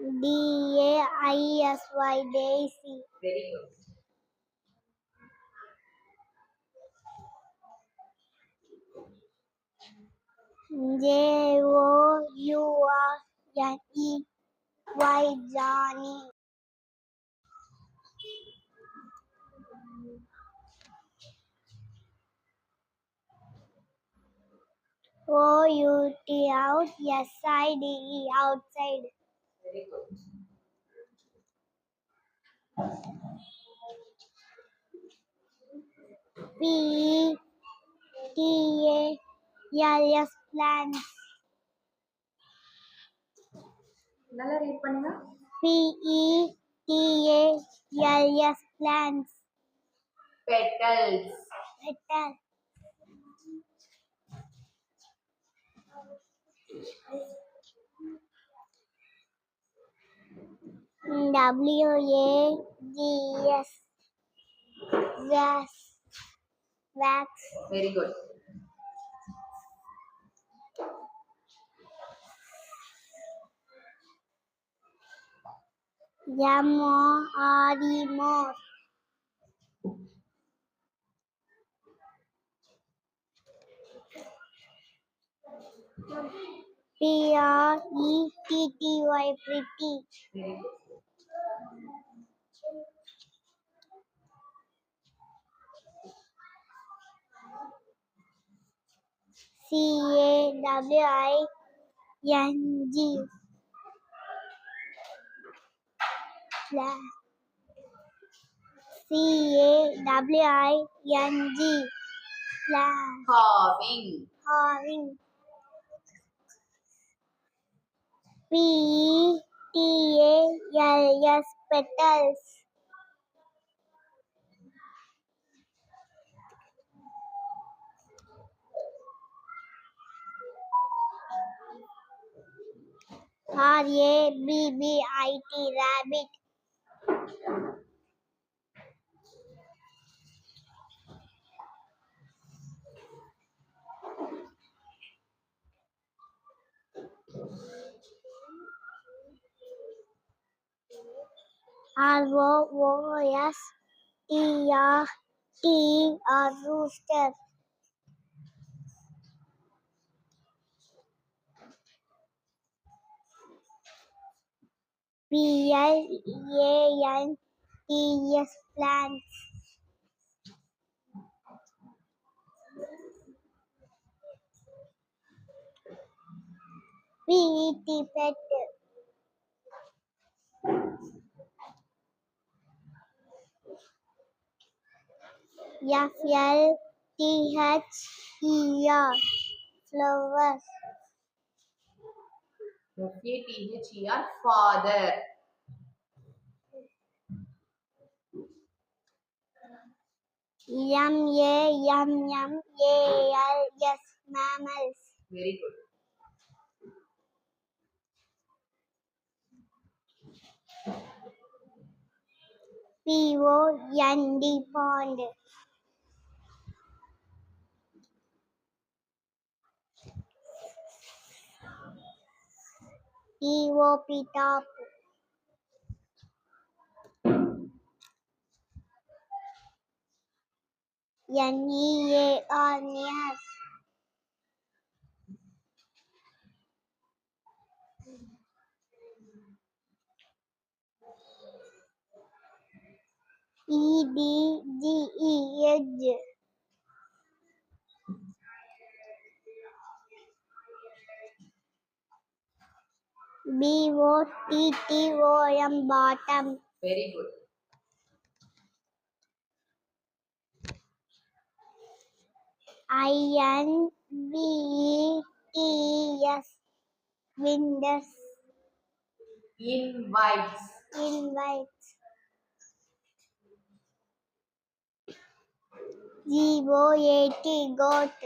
DAISY, daisy. Very good. JOURNEY, Johnny. OUT, SIDE, outside. Very good. PETALS, plants. நல்லா read பண்ணுங்க. PETALS, plants. Petals. Petal. WAGS, wax. Very good. MORE, more. PRETTY, pretty. Very good. CAWING, flag. CAWING, flag. Carving. Carving. PETALS, petals. RABBIT, rabbit. ROOSTER, rooster. PLANTS, plants. PET, pet. FLTHER, flowers. FATHER, father. MAMMALS, mammals. Very good. POND, pond. TOP, top. NEAR, near. EDGE, edge. BOTTOM, bottom. Very good. INVETS, windows. Invites. Invites. GOAT, goat.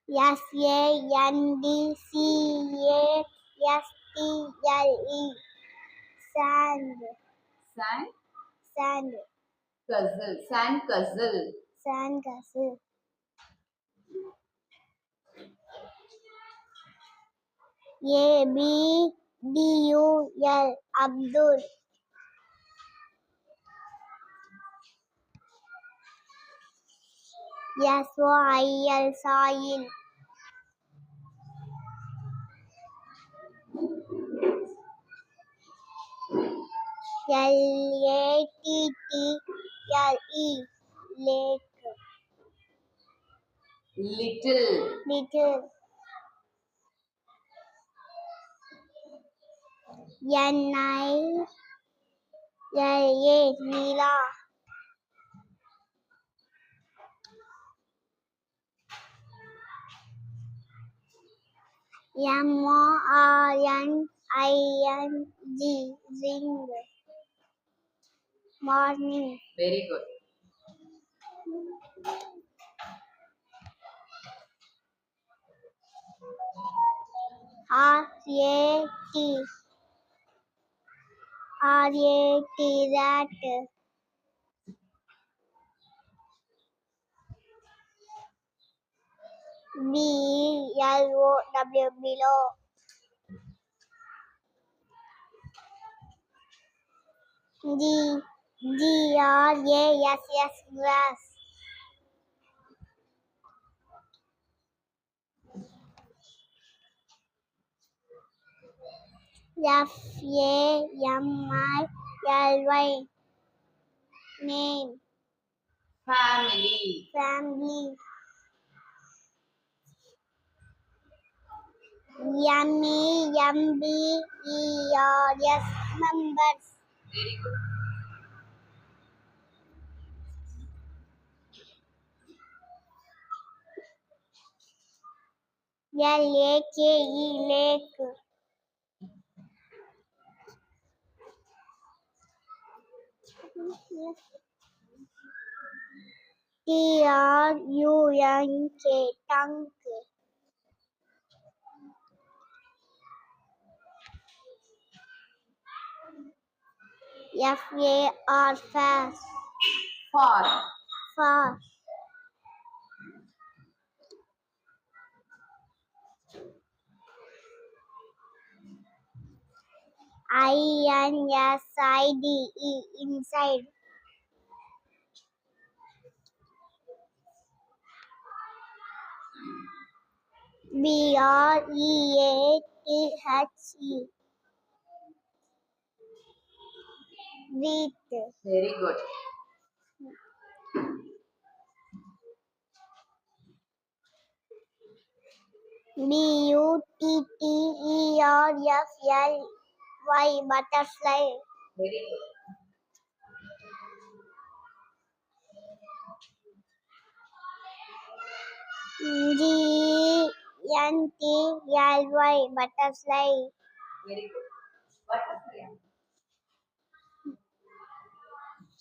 SANDCASTLE, sand. Sand. Sand. Castle. Sand castle. Sand castle. Abdul, Abdul. Sail, Sail. Lattle, lake. Little. Little. Nila. Morning, ring. Morning. Very good. Rat. Below. Grass. Grass. Name. Family. Family. Yummy, members. Very good. Lake. Trunk. Trunk. Fast. Far. Far. Inside. Inside. Breathe. Breathe. Very good. Butterfly. Butterfly. Very good. Butterfly. Very good. Butterfly.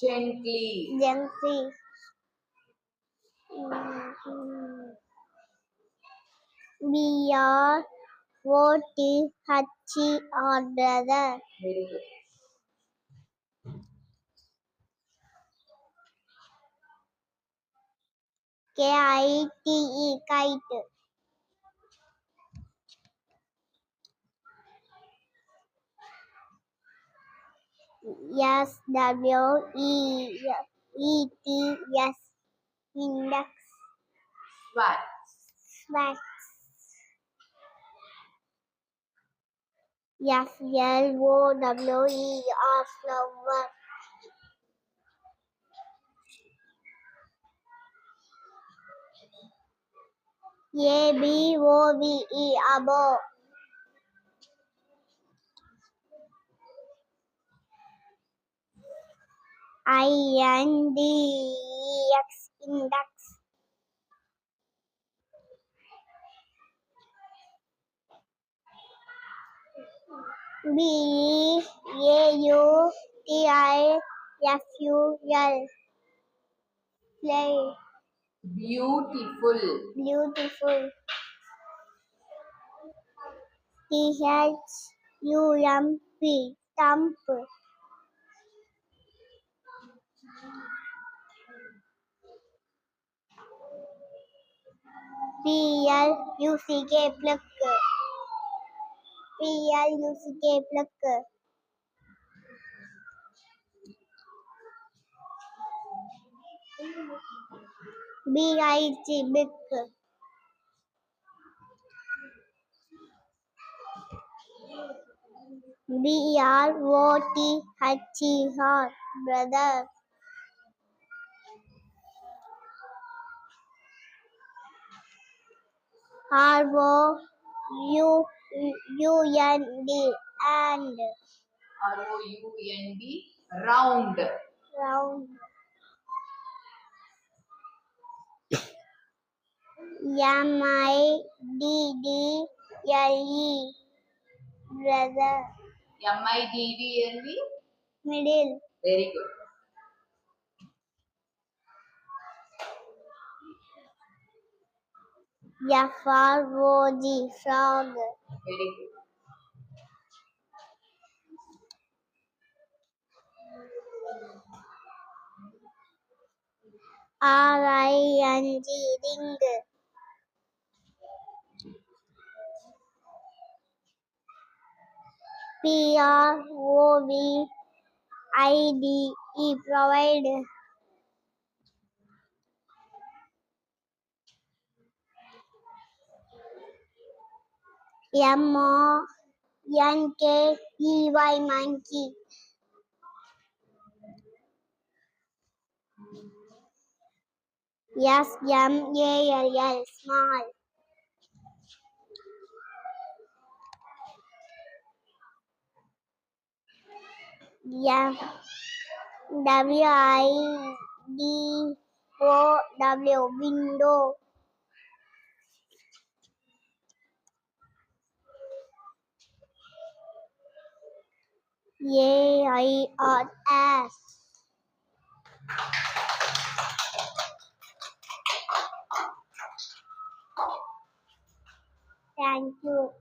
Gently. Gently. We are Voti, Hachi, or brother. Very good. Kite. Kite. Swet. Index. Swat. Swat. Flower. Above. Index. Index. Beautiful. Play. Beautiful. Beautiful. Thump. Thump. Pluck. PLUCK plug. BIG big. BROTH brother. ROUND and ROUND, round. round. MIDDLE brother. MIDDLE, Middle. very good. FROG frog. Very good. RING ring. PROVIDE provide. MONKEY monkey. SMALL small. WIDOW window. AIRS. Thank you.